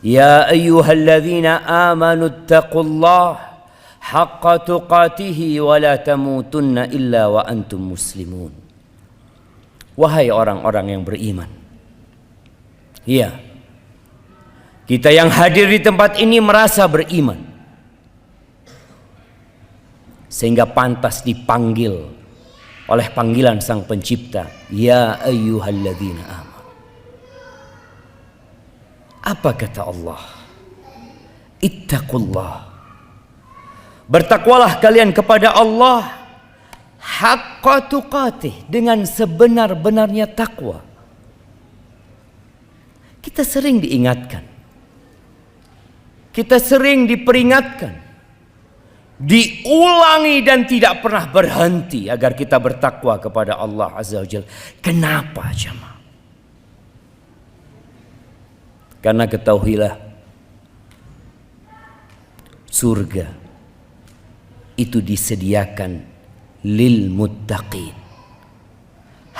Ya ayyuhalladzina amanu ittaqullah haqqa tuqatihi wa la tamutunna illa wa antum muslimun. Wahai orang-orang yang beriman. Ya, kita yang hadir di tempat ini merasa beriman, sehingga pantas dipanggil oleh panggilan Sang Pencipta, ya ayyuhalladzina amanu. Apa kata Allah? Ittaqullah. Bertakwalah kalian kepada Allah haqqa tuqatih, dengan sebenar-benarnya takwa. Kita sering diingatkan, kita sering diperingatkan, diulangi dan tidak pernah berhenti agar kita bertakwa kepada Allah Azza wa Jalla. Kenapa jemaah? Karena ketahuilah, surga itu disediakan lil muttaqin,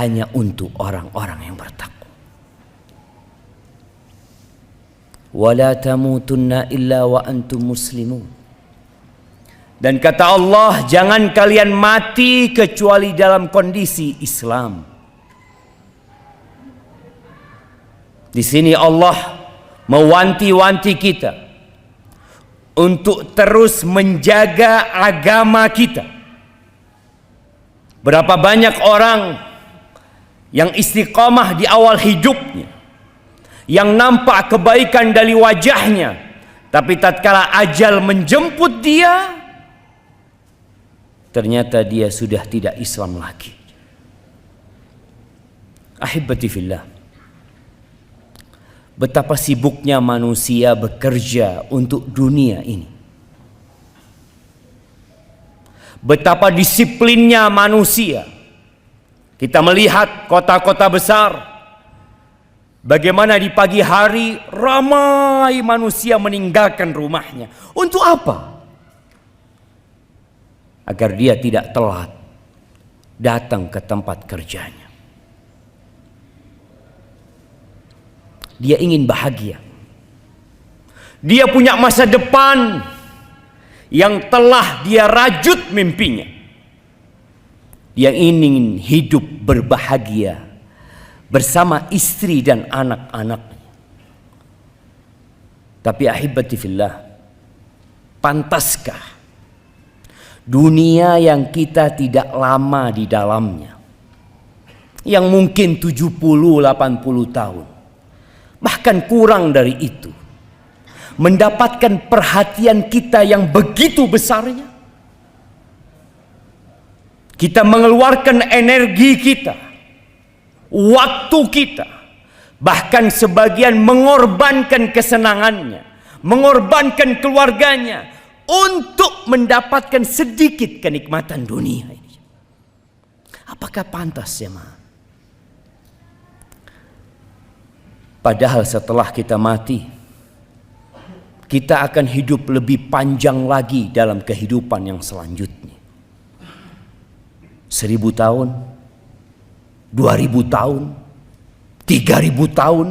hanya untuk orang-orang yang bertakwa. Wala tamutunna illa wa antum muslimun. Dan kata Allah, jangan kalian mati kecuali dalam kondisi Islam. Di sini Allah mewanti-wanti kita untuk terus menjaga agama kita. Berapa banyak orang yang istiqamah di awal hidupnya, yang nampak kebaikan dari wajahnya, tapi tatkala ajal menjemput dia, ternyata dia sudah tidak Islam lagi. Ahibati fillah, betapa sibuknya manusia bekerja untuk dunia ini. Betapa disiplinnya manusia. Kita melihat kota-kota besar, bagaimana di pagi hari ramai manusia meninggalkan rumahnya. Untuk apa? Agar dia tidak telat datang ke tempat kerjanya. Dia ingin bahagia. Dia punya masa depan yang telah dia rajut mimpinya. Dia ingin hidup berbahagia bersama istri dan anak-anaknya. Tapi ahibati fillah, pantaskah dunia yang kita tidak lama di dalamnya, yang mungkin 70-80 tahun, bahkan kurang dari itu, mendapatkan perhatian kita yang begitu besarnya? Kita mengeluarkan energi kita, waktu kita, bahkan sebagian mengorbankan kesenangannya, mengorbankan keluarganya untuk mendapatkan sedikit kenikmatan dunia ini. Apakah pantas ya, Ma? Padahal setelah kita mati, kita akan hidup lebih panjang lagi dalam kehidupan yang selanjutnya. 1000 tahun, 2000 tahun, 3000 tahun,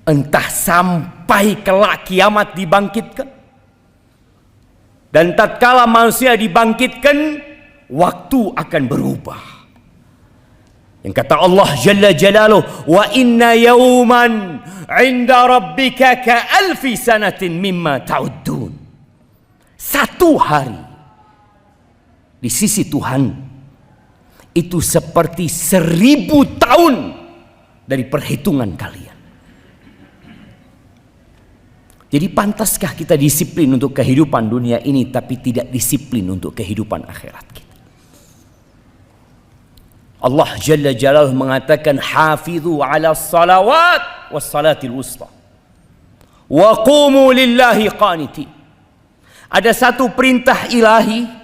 entah sampai kelak kiamat dibangkitkan. Dan tatkala manusia dibangkitkan, waktu akan berubah. Yang kata Allah Jalla Jalaluh, wa inna yawman 'inda rabbika ka alfi sanatin mimma ta'uddun. Satu hari di sisi Tuhan itu seperti 1000 tahun dari perhitungan kalian. Jadi pantaskah kita disiplin untuk kehidupan dunia ini tapi tidak disiplin untuk kehidupan akhirat kita? Allah Jalla Jalaluhu mengatakan, hafizu ala salawat was salatil wusta wa qumu lillahi qanitin. Ada satu perintah ilahi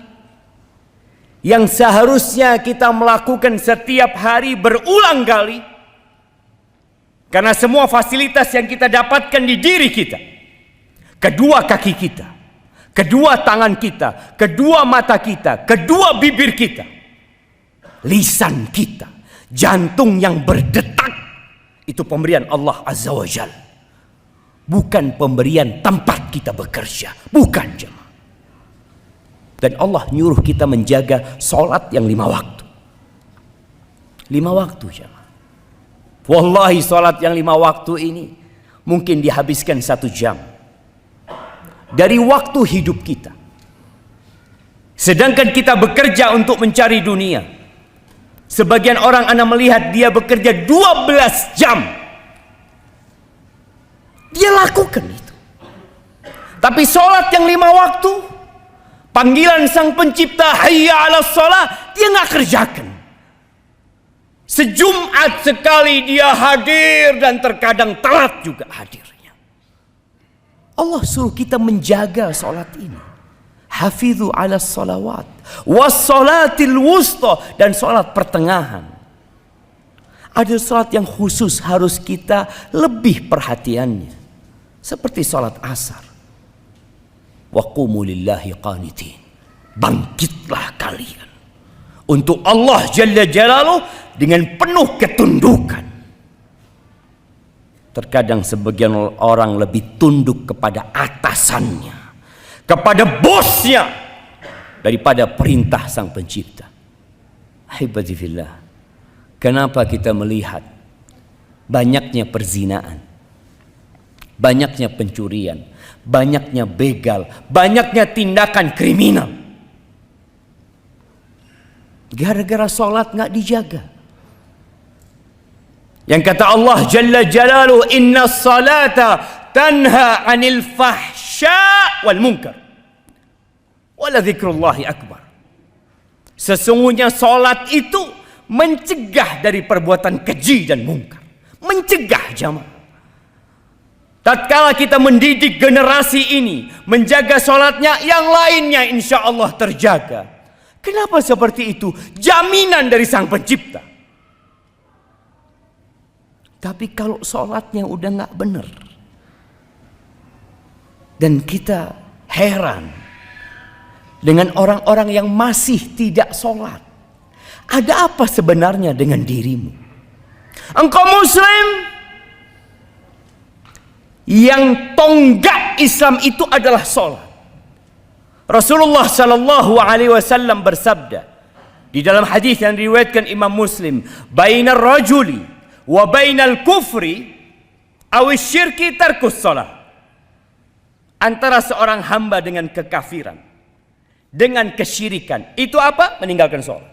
yang seharusnya kita melakukan setiap hari berulang kali, karena semua fasilitas yang kita dapatkan di diri kita, kedua kaki kita, kedua tangan kita, kedua mata kita, kedua bibir kita, lisan kita, jantung yang berdetak, itu pemberian Allah Azza wa Jal. Bukan pemberian tempat kita bekerja. Bukan, jemaah. Dan Allah nyuruh kita menjaga sholat yang 5 waktu. 5 waktu, jemaah. Wallahi sholat yang 5 waktu ini mungkin dihabiskan 1 jam dari waktu hidup kita. Sedangkan kita bekerja untuk mencari dunia. Sebagian orang Anda melihat dia bekerja 12 jam. Dia lakukan itu. Tapi sholat yang 5 waktu, panggilan Sang Pencipta, hayya 'alas shalah, dia nggak kerjakan. Sejumat sekali dia hadir dan terkadang telat juga hadirnya. Allah suruh kita menjaga sholat ini. Hafidhu 'alas salawat was salatil wusta, dan sholat pertengahan. Ada sholat yang khusus harus kita lebih perhatiannya. Seperti sholat asar. Wa qumu lillahi qanitin. Bangkitlah kalian untuk Allah Jalla Jalaluh dengan penuh ketundukan. Terkadang sebagian orang lebih tunduk kepada atasannya, kepada bosnya, daripada perintah Sang Pencipta. Ahibati fillah, kenapa kita melihat banyaknya perzinaan, banyaknya pencurian, banyaknya begal, banyaknya tindakan kriminal? Gara-gara sholat nggak dijaga. Yang kata Allah Jalla Jalaluhu, inna salata tanha anil fahsya wal munkar wala dzikrullahi akbar. Sesungguhnya sholat itu mencegah dari perbuatan keji dan mungkar. Mencegah, jamaah. Tatkala kita mendidik generasi ini menjaga sholatnya, yang lainnya insya Allah terjaga. Kenapa seperti itu? Jaminan dari Sang Pencipta. Tapi kalau sholatnya udah nggak benar, dan kita heran dengan orang-orang yang masih tidak sholat, ada apa sebenarnya dengan dirimu? Engkau muslim, yang tonggak Islam itu adalah sholat. Rasulullah Sallallahu Alaihi Wasallam bersabda di dalam hadis yang diriwayatkan Imam Muslim, bainar rajuli wa bainal kufri awis syirki tarkus shalah. Antara seorang hamba dengan kekafiran, dengan kesyirikan, itu apa? Meninggalkan sholat.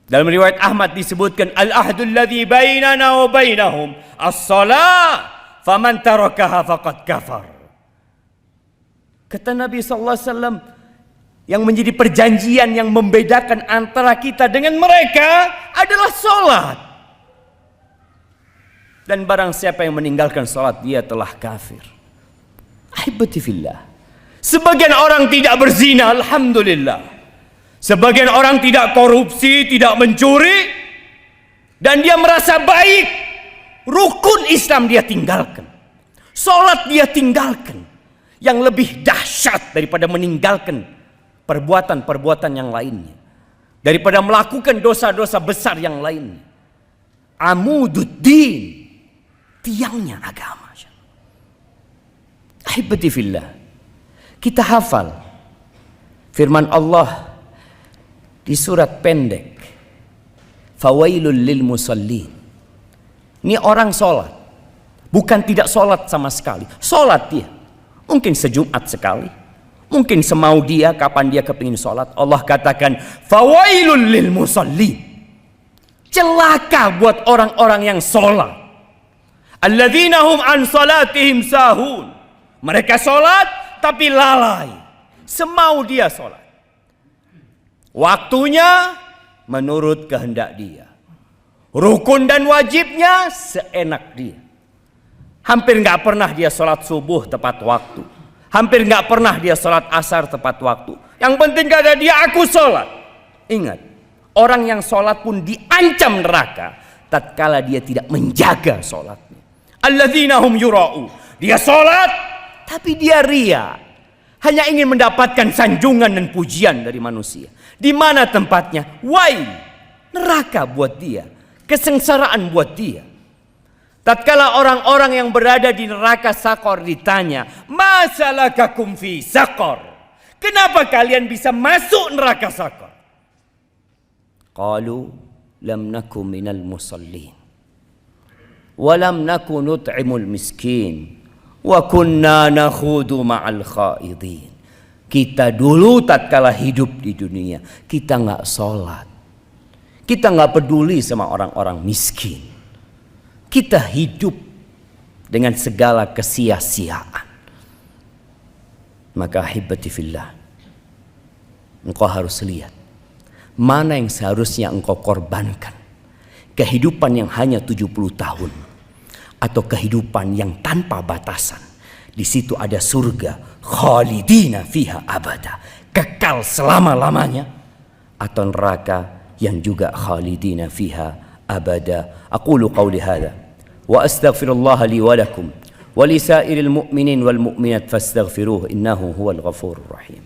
Dalam riwayat Ahmad disebutkan, al-ahdul ladzi bainana wa bainahum as-shalah faman tarakaha faqad kafar. Kata Nabi SAW, yang menjadi perjanjian yang membedakan antara kita dengan mereka adalah sholat. Dan barang siapa yang meninggalkan sholat, dia telah kafir. Ahibati fillah. Sebagian orang tidak berzina, alhamdulillah. Sebagian orang tidak korupsi, tidak mencuri, dan dia merasa baik. Rukun Islam dia tinggalkan, sholat dia tinggalkan. Yang lebih dahsyat daripada meninggalkan perbuatan-perbuatan yang lainnya, daripada melakukan dosa-dosa besar yang lainnya, amududdin, tiangnya agama. Ahibati fillah, kita hafal firman Allah di surat pendek, fawailul lil musallin. Ini orang sholat, bukan tidak sholat sama sekali. Sholat dia, mungkin sejumat sekali, mungkin semau dia, kapan dia kepingin sholat. Allah katakan, fawailul lil musallin. Celaka buat orang-orang yang sholat. Alladzina hum an salatihim sahun. Mereka sholat tapi lalai, semau dia sholat. Waktunya menurut kehendak dia. Rukun dan wajibnya seenak dia. Hampir nggak pernah dia sholat subuh tepat waktu. Hampir nggak pernah dia sholat asar tepat waktu. Yang penting kata dia, aku sholat. Ingat, orang yang sholat pun diancam neraka tatkala dia tidak menjaga sholatnya. Alladzina hum yura'u. Dia sholat tapi dia ria, hanya ingin mendapatkan sanjungan dan pujian dari manusia. Di mana tempatnya? Wail neraka buat dia, kesengsaraan buat dia. Tatkala orang-orang yang berada di neraka sakor ditanya, "Masalakakum fi sakor?" Kenapa kalian bisa masuk neraka sakor? Qalu lam naku minal musallin wa lam naku nut'imul miskin wa kunna nakhudu ma'al khaidin. Kita dulu tatkala hidup di dunia, kita enggak sholat, kita enggak peduli sama orang-orang miskin. Kita hidup dengan segala kesia-siaan. Maka ahibati fillah, engkau harus lihat mana yang seharusnya engkau korbankan. Kehidupan yang hanya 70 tahun atau kehidupan yang tanpa batasan. Di situ ada surga, khalidina fiha abada, kekal selama-lamanya, atau neraka yang juga khalidina fiha abada. Aqulu qawli hadha wa astaghfirullah li wa lakum wa li sa'iril mu'minin wal mu'minat fastaghfiruhu innahu huwal ghafurur rahim.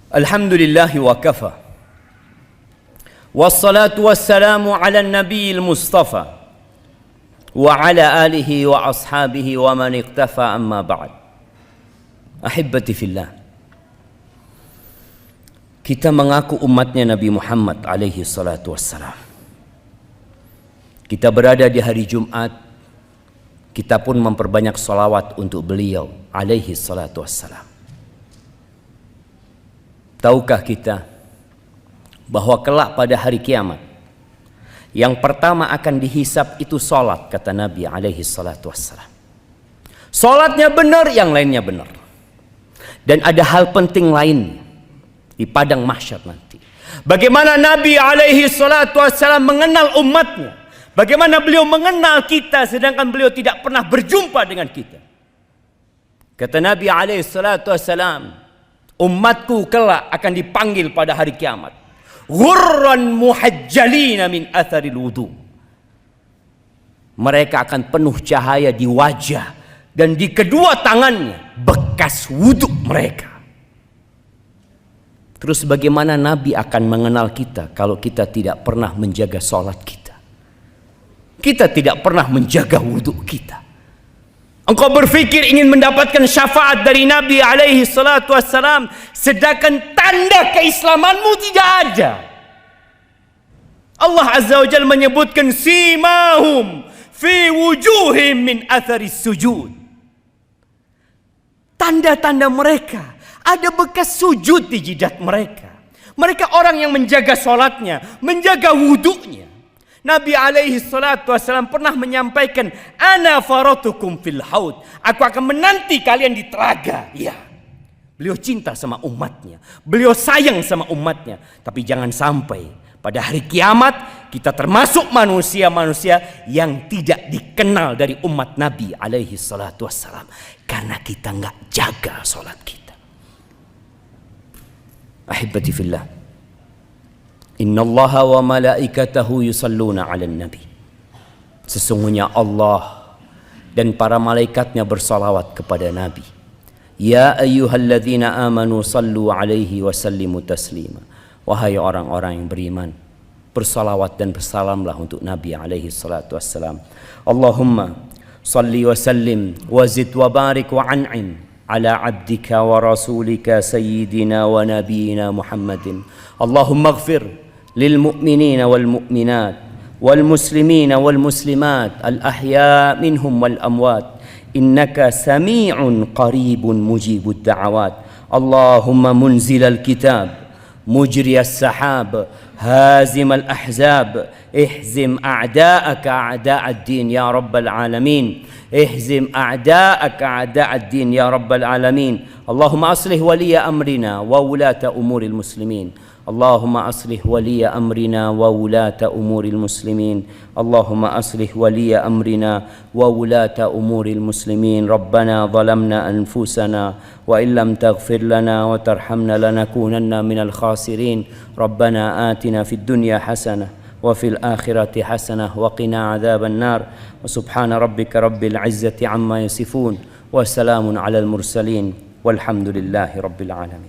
Alhamdulillah wa kafa. Wassalatu wassalamu ala nabiyil mustafa wa ala alihi wa ashabihi wa man iqtafa amma ba'd. Ahibbati fillah, kita mengaku umatnya Nabi Muhammad alaihi salatu wassalam. Kita berada di hari Jumat, kita pun memperbanyak salawat untuk beliau alaihi salatu wassalam. Tahukah kita bahwa kelak pada hari kiamat yang pertama akan dihisap itu salat, kata Nabi alaihi salatu wassalam. Salatnya benar, yang lainnya benar. Dan ada hal penting lain di padang mahsyar nanti. Bagaimana Nabi alaihi salatu wassalam mengenal umatnya, bagaimana beliau mengenal kita sedangkan beliau tidak pernah berjumpa dengan kita. Kata Nabi alaihi salatu wassalam, umatku kelak akan dipanggil pada hari kiamat ghurran muhajjalina min atharil wudu. Mereka akan penuh cahaya di wajah dan di kedua tangannya bekas wudhu mereka. Terus bagaimana Nabi akan mengenal kita kalau kita tidak pernah menjaga sholat kita? Kita tidak pernah menjaga wudhu kita. Engkau berpikir ingin mendapatkan syafaat dari Nabi alaihi salatu wassalam, sedangkan tanda keislamanmu tidak ada. Allah azza wa jalla menyebutkan simahum fi wujuhim min atharis sujud. Tanda-tanda mereka, ada bekas sujud di jidat mereka. Mereka orang yang menjaga sholatnya, menjaga wudhunya. Nabi alaihi salatu wassalam pernah menyampaikan, ana faratukum fil haud, aku akan menanti kalian di telaga. Ya, beliau cinta sama umatnya, beliau sayang sama umatnya. Tapi jangan sampai pada hari kiamat kita termasuk manusia-manusia yang tidak dikenal dari umat Nabi alaihi salatu wassalam, karena kita nggak jaga sholat kita. Ahibati fillah, innallaha wa malaikatahu yusalluna 'alan nabi. Sesungguhnya Allah dan para malaikatnya bersalawat kepada Nabi. Ya ayyuhalladzina amanu sallu 'alaihi wa sallimu taslima. Wahai orang-orang yang beriman, bersalawat dan bersalamlah untuk Nabi alaihi salatu wassalam. Allahumma salli wa sallim wa zid wa barik wa an'im ala abdika wa rasulika sayyidina wa nabiyina Muhammadin. Allahumma ighfir lil mu'minina wal mu'minat wal muslimina wal muslimat al ahya minhum wal amwat innaka sami'un qaribun mujibud da'awat. Allahumma munzilal kitab مجري السحاب هازم الأحزاب اهزم أعداءك أعداء الدين يا رب العالمين اهزم أعداءك أعداء الدين يا رب العالمين. اللهم أصلح ولي أمرنا وولاة أمور المسلمين. اللهم أصلح ولي أمرنا وولاة أمور المسلمين. اللهم أصلح ولي أمرنا وولاة أمور المسلمين. ربنا ظلمنا أنفسنا وإن لم تغفر لنا وترحمنا لنكونن من الخاسرين. ربنا آتنا في الدنيا حسنة وفي الآخرة حسنة وقنا عذاب النار. وسبحان ربك رب العزة عما يصفون وسلام على المرسلين والحمد لله رب العالمين.